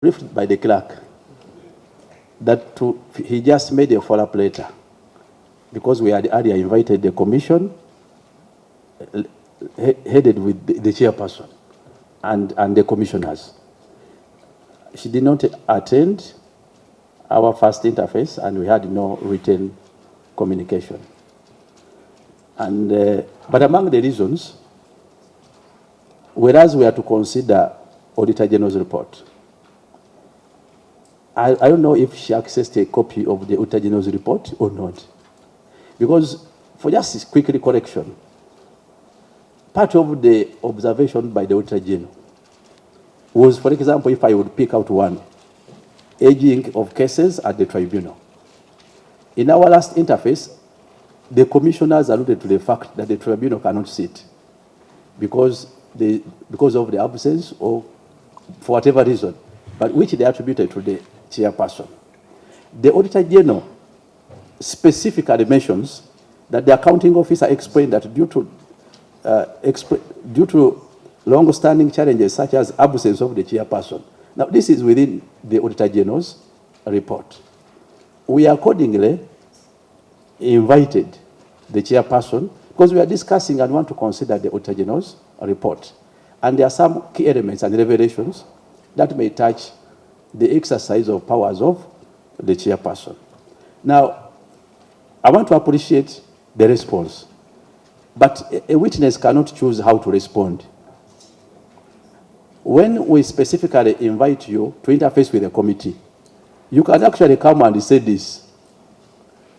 briefed by the clerk that he just made a follow-up letter because we had earlier invited the commission headed with the chairperson and the commissioners. She did not attend our first interface, and we had no written communication. And but among the reasons, whereas we are to consider Auditor General's report, I don't know if she accessed a copy of the Auditor General's report or not. Because, for just a quick correction, part of the observation by the Auditor General was, for example, if I would pick out one, aging of cases at the tribunal. In our last interface, the commissioners alluded to the fact that the tribunal cannot sit because of the absence or for whatever reason, but which they attributed to the chairperson. The Auditor General specifically mentions that the accounting officer explained that due to long-standing challenges such as absence of the chairperson. Now, this is within the Auditor General's report. We accordingly invited the chairperson because we are discussing and want to consider the Auditor General's report. And there are some key elements and revelations that may touch the exercise of powers of the chairperson. Now, I want to appreciate the response, but a witness cannot choose how to respond. When we specifically invite you to interface with the committee, you can actually come and say this,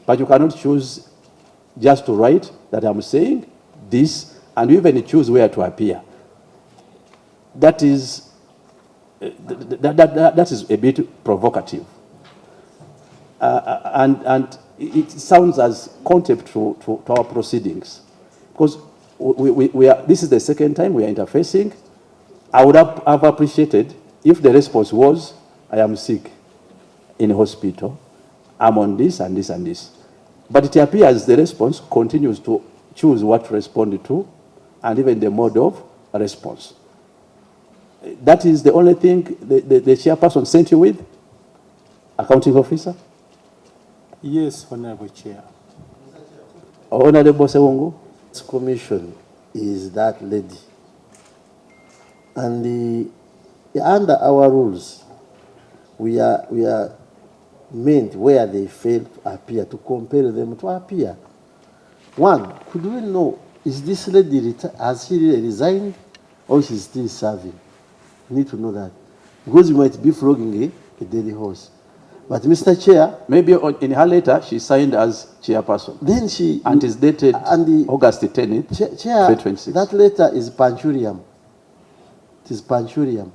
but you cannot choose just to write that I'm saying this, and you even choose where to appear. That is a bit provocative, and it sounds as contempt to our proceedings, because this is the second time we are interfacing. I would have appreciated if the response was, I am sick in hospital, I'm on this and this and this. But it appears the response continues to choose what to respond to and even the mode of response. That is the only thing the chairperson sent you with, accounting officer? Yes, Honorable Chair. Honorable Sewongo? This commission is that lady. And under our rules, we are meant where they fail to appear, to compel them to appear. One, could we know, is this lady, has she resigned or she's still serving? We need to know that. Because we might be flogging a dead horse. But Mr. Chair... Maybe in her letter, she signed as chairperson. Then she... And is dated August 10th, Chair, 2026. that letter is panchurium. It is panchurium.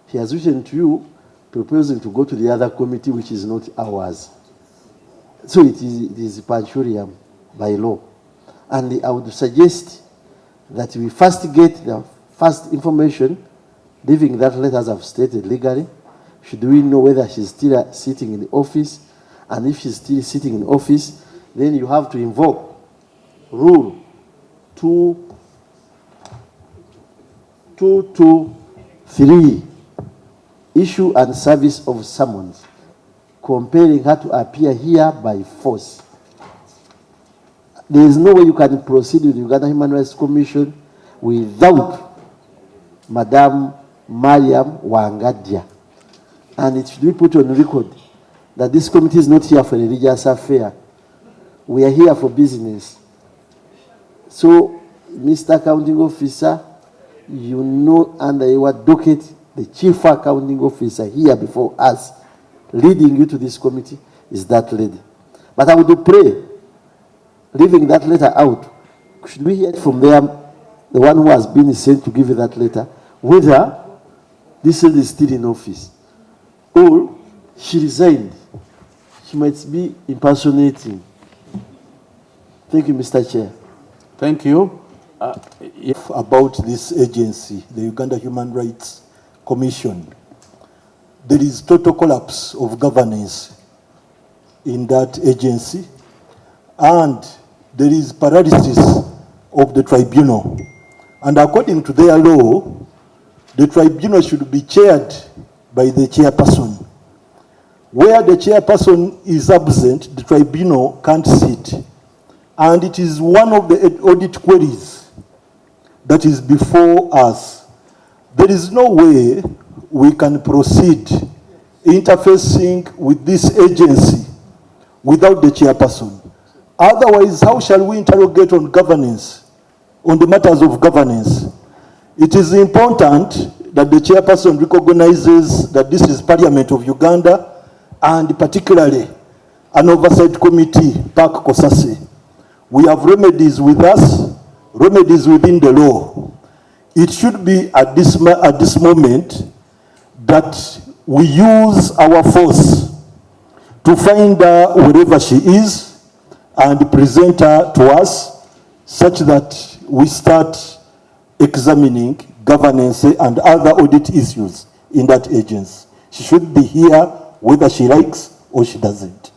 He has written to you, proposing to go to the other committee, which is not ours. So it is panchurium by law. And I would suggest that we first get the first information, leaving that letter as I've stated legally. Should we know whether she's still sitting in the office? And if she's still sitting in office, then you have to invoke Rule 223, issue and service of summons, compelling her to appear here by force. There is no way you can proceed with the Uganda Human Rights Commission without Madam Mariam Wangadya. And it should be put on record that this committee is not here for a religious affair. We are here for business. So, Mr. Accounting Officer, you know under your docket, the chief accounting officer here before us, leading you to this committee, is that lady. But I would pray, leaving that letter out, should we hear from them, the one who has been sent to give you that letter, whether this lady is still in office, or she resigned. She might be impersonating. Thank you, Mr. Chair. Thank you. About this agency, the Uganda Human Rights Commission, there is total collapse of governance in that agency, and there is paralysis of the tribunal. And according to their law, the tribunal should be chaired by the chairperson. Where the chairperson is absent, the tribunal can't sit. And it is one of the audit queries that is before us. There is no way we can proceed interfacing with this agency without the chairperson. Otherwise, how shall we interrogate on governance, on the matters of governance? It is important that the chairperson recognizes that this is Parliament of Uganda, and particularly an oversight committee, PAC COSASE. We have remedies with us, remedies within the law. It should be at this moment that we use our force to find her wherever she is and present her to us, such that we start examining governance and other audit issues in that agency. She should be here whether she likes or she doesn't.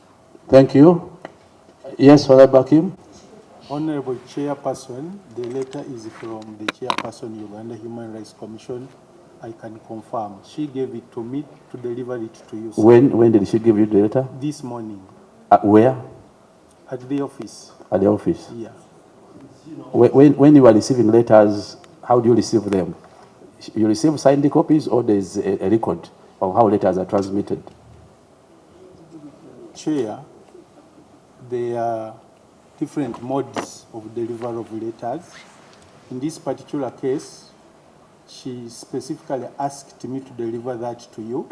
Thank you. Yes, Honorable Kim. Honorable Chairperson, the letter is from the Chairperson, Uganda Human Rights Commission. I can confirm. She gave it to me to deliver it to you, sir. When did she give you the letter? This morning. Where? At the office. At the office? Yeah. When you are receiving letters, how do you receive them? You receive signed copies, or there is a record of how letters are transmitted? Chair, there are different modes of delivery of letters. In this particular case, she specifically asked me to deliver that to you,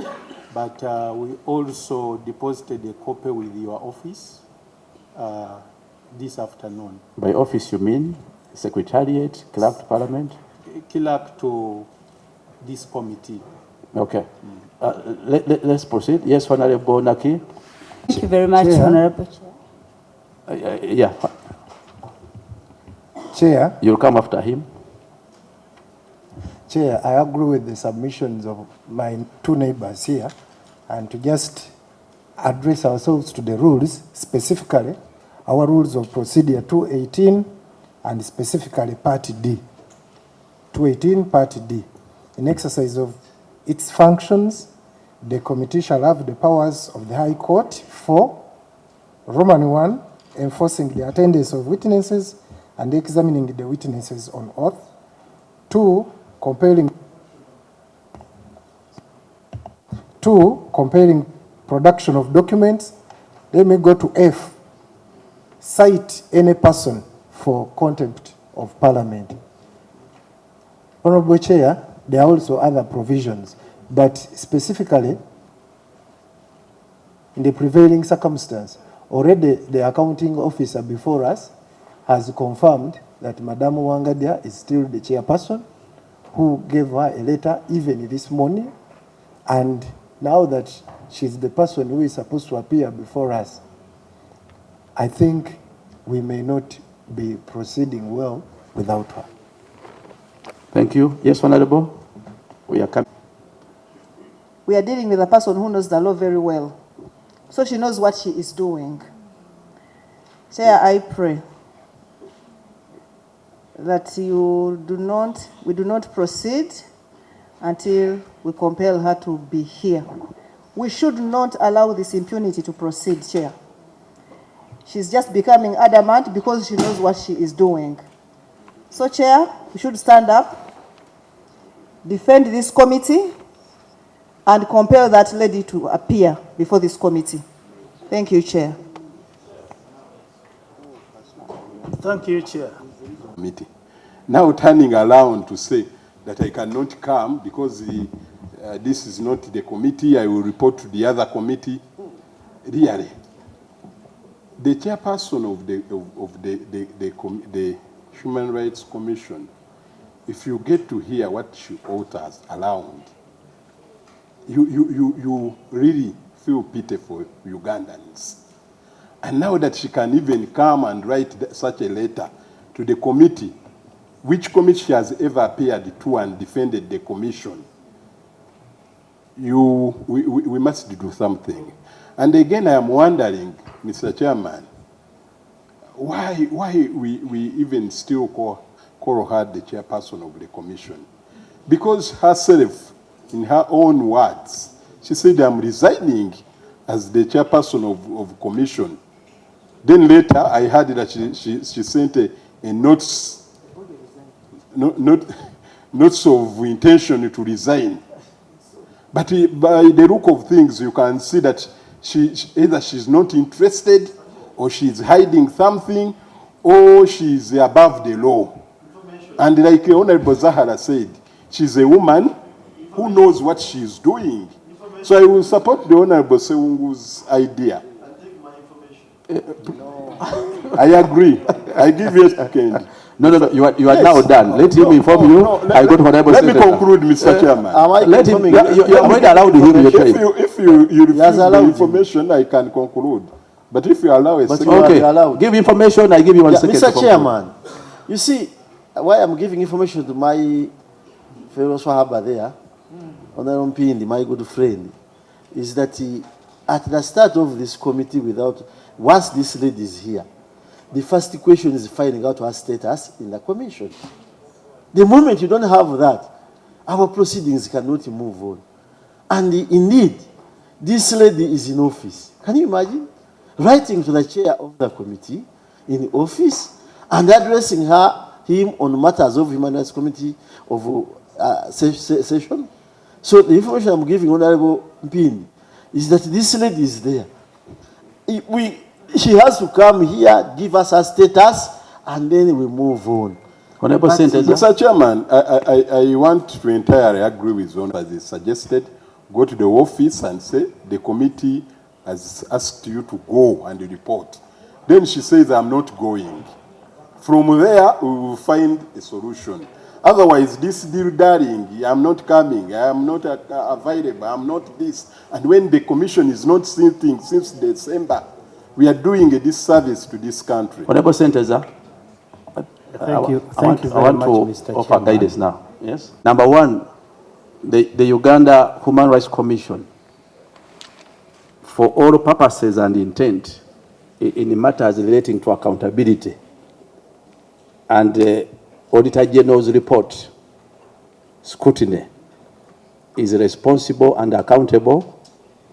but we also deposited a copy with your office this afternoon. By office, you mean Secretariat, Clerk to Parliament? Clerk to this committee. Okay. Let's proceed. Yes, Honorable Naki. Thank you very much, Chair. Honorable Chair. Yeah, Chair, you'll come after him. Chair, I agree with the submissions of my two neighbors here, and to just address ourselves to the rules, specifically our rules of procedure 218 and specifically Part D. 218 Part D. In exercise of its functions, the committee shall have the powers of the High Court for Roman 1, enforcing the attendance of witnesses and examining the witnesses on oath. 2, comparing production of documents. Let me go to F. Cite any person for contempt of Parliament. Honorable Chair, there are also other provisions, but specifically in the prevailing circumstance, already the accounting officer before us has confirmed that Madam Wangadya is still the chairperson, who gave her a letter even this morning, and now that she's the person who is supposed to appear before us, I think we may not be proceeding well without her. Thank you. Yes, Honorable. We are coming. We are dealing with a person who knows the law very well, so she knows what she is doing. Chair, I pray that we do not proceed until we compel her to be here. We should not allow this impunity to proceed, Chair. She's just becoming adamant because she knows what she is doing. So, Chair, we should stand up, defend this committee, and compel that lady to appear before this committee. Thank you, Chair. Thank you, Chair. Committee. Now turning around to say that I cannot come because this is not the committee, I will report to the other committee. Really, the chairperson of the Human Rights Commission, if you get to hear what she utters around, you really feel pity for Ugandans. And now that she can even come and write such a letter to the committee, which committee she has ever appeared to and defended the commission, we must do something. And again, I am wondering, Mr. Chairman, why we even still call her the chairperson of the commission? Because herself, in her own words, She said, I'm resigning as the chairperson of commission. Then later, I heard that she sent a notice of intention to resign. But by the look of things, you can see that either she's not interested, or she's hiding something, or she's above the law. And like Honorable Zahara said, she's a woman who knows what she's doing. So I will support the Honorable Sewungu's idea. I agree. I give you a second. No, you are yes. Now done. Let him inform you. I got Honorable Let me conclude, Mr. Chairman. Let him, you are already allowed to hear your time. If you refuse the information, I can conclude. But if you allow a second... Okay, give information, I give you 1 second. Mr. Chairman, you see, why I'm giving information to my fellow Swahaba there, Honorable Pindi, my good friend, is that at the start of this committee, once this lady is here, the first question is finding out her status in the commission. The moment you don't have that, our proceedings cannot move on. And indeed, this lady is in office. Can you imagine? Writing to the chair of the committee in office and addressing him on matters of Human Rights Committee of session. So the information I'm giving Honorable Mpini is that this lady is there. She has to come here, give us her status, and then we move on. Honorable Mr. Chairman, I want to entirely agree with Honorable as he suggested. Go to the office and say the committee has asked you to go and report. Then she says, I'm not going. From there, we will find a solution. Otherwise, this darling, I'm not coming, I'm not available, I'm not this. And when the commission is not sitting since December, we are doing a disservice to this country. Honorable Senteza, thank you. I want much, to Mr. offer Chairman. guidance now. Yes. Number one, the Uganda Human Rights Commission, for all purposes and intent, in matters relating to accountability and Auditor General's report, scrutiny, is responsible and accountable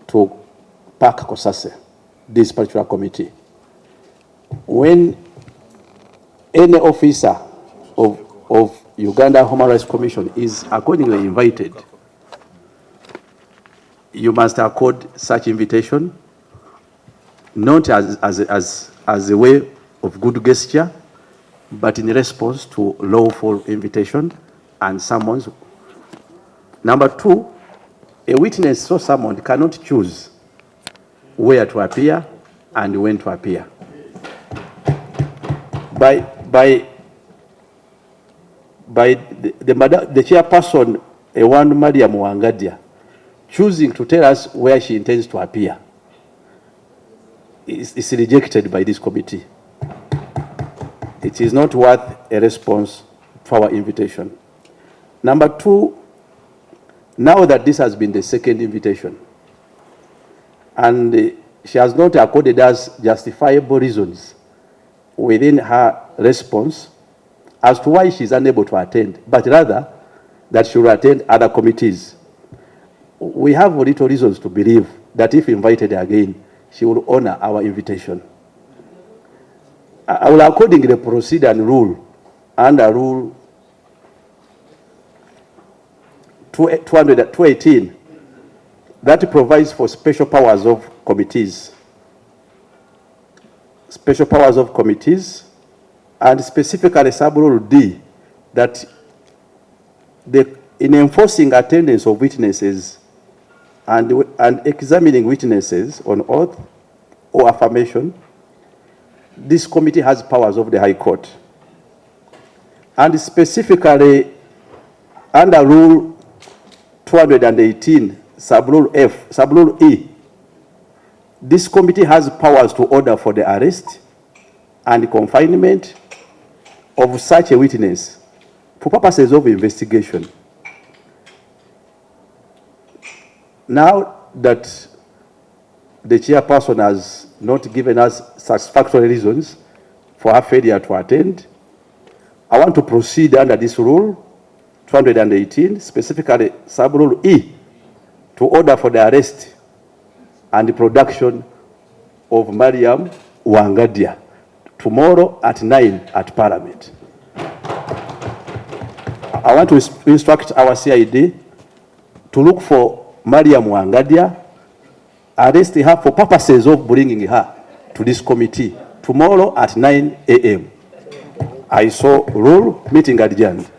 to PAC COSASE, this particular committee. When any officer of Uganda Human Rights Commission is accordingly invited, you must accord such invitation, not as a way of good gesture, but in response to lawful invitation and summons. Number two, a witness so summoned cannot choose where to appear and when to appear. By the chairperson, one Mariam Wangadya, choosing to tell us where she intends to appear, is rejected by this committee. It is not worth a response to our invitation. Number two, now that this has been the second invitation, and she has not accorded us justifiable reasons within her response as to why she is unable to attend, but rather that she will attend other committees. We have little reasons to believe that if invited again, she will honor our invitation. I will accordingly proceed and rule under Rule 218 that provides for special powers of committees. Special powers of committees, and specifically sub-rule D, that in enforcing attendance of witnesses and examining witnesses on oath or affirmation, this committee has powers of the High Court. And specifically under Rule 218, sub-rule F, sub-rule E, this committee has powers to order for the arrest and confinement of such a witness for purposes of investigation. Now that the chairperson has not given us satisfactory reasons for her failure to attend, I want to proceed under this rule, 218, specifically sub-rule E, to order for the arrest and the production of Mariam Wangadya tomorrow at 9 at Parliament. I want to instruct our CID to look for Mariam Wangadya, arrest her for purposes of bringing her to this committee tomorrow at 9 a.m. I so rule, meeting adjourned.